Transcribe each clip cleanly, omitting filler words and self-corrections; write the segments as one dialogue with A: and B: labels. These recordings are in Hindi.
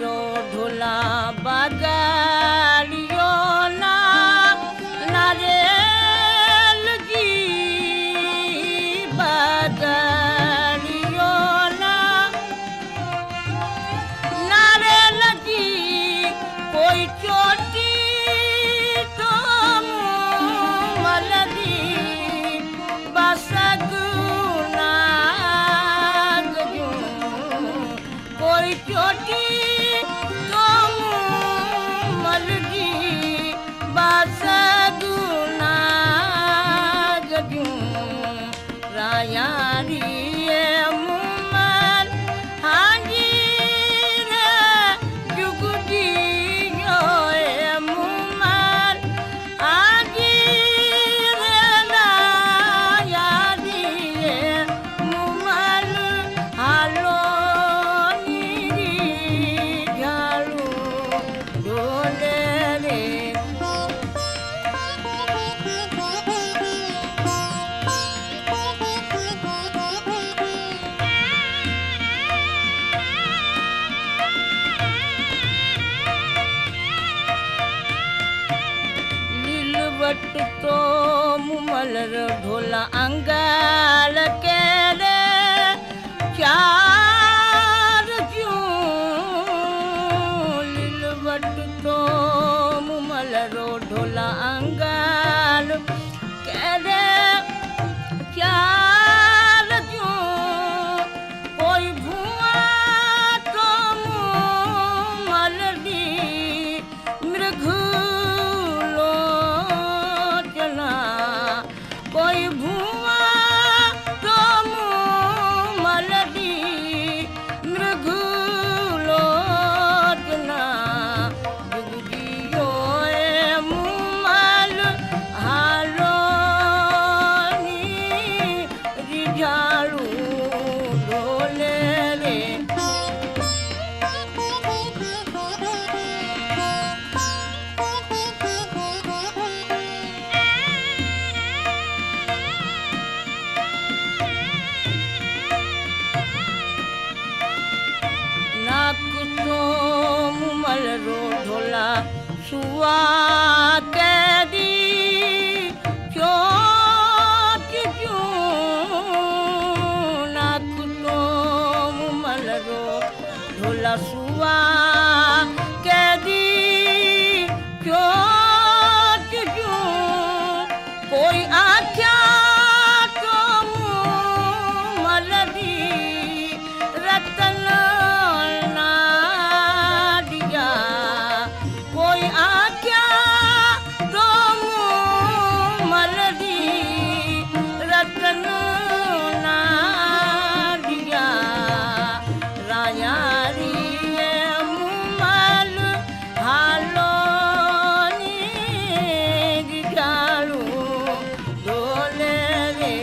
A: रो ढोला बजालियो ना नारियल जी बजालियो ना नारियल जी कोई चोटी तो मलदी बसगुना कोई चोटी तो मलदी बसगुना रायारी मुमल हाजी रे जुगदी योए मुमल हाजी रे रायारी मुमल हालो नीरी झालू डोले रे लीलवट तो मुमल ढोला अंगाल के रे चार क्यों लीलवट तो मुमल ढोला अंगाल के रे चार क्यों कोई भुआ तो मलदी मृगलो चना कोई भुआ तो मलदी मृगलो चना जुगदियो मुमल हालो नी रिझालू डोले रे नाक तो मुमल ढोला सुआ के दी चोट क्यों नाक तो मुमल ढोला सुआ के दी चोट क्यों कोई आख्या तो मलदी रतन ना दिया कोई आख्या तो मलदी रतन ना दिया रायारी मुमल हालो नी झालू डोले रे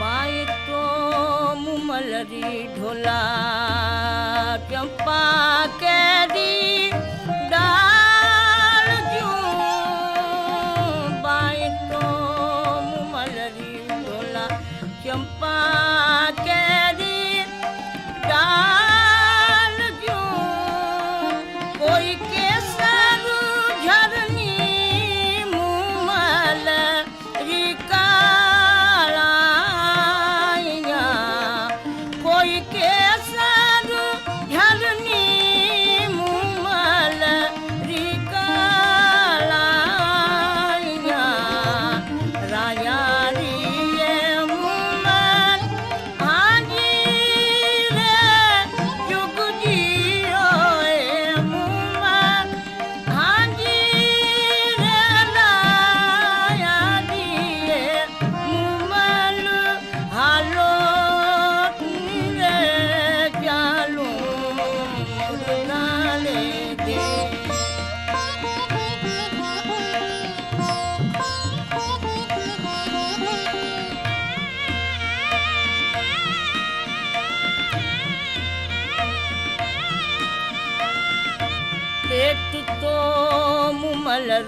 A: बाई तो मुमलरी ढोला चंपा के दी डाल क्यों बाई तो मुमलरी ढोला चंपा के दी डाल क्यों कोई केसर झरनी मुमल रिकालाइया कोई केसर झरनी मुमल रिकालाइया रायारी मुमल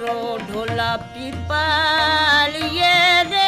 A: रो ढोला पिपल ये रे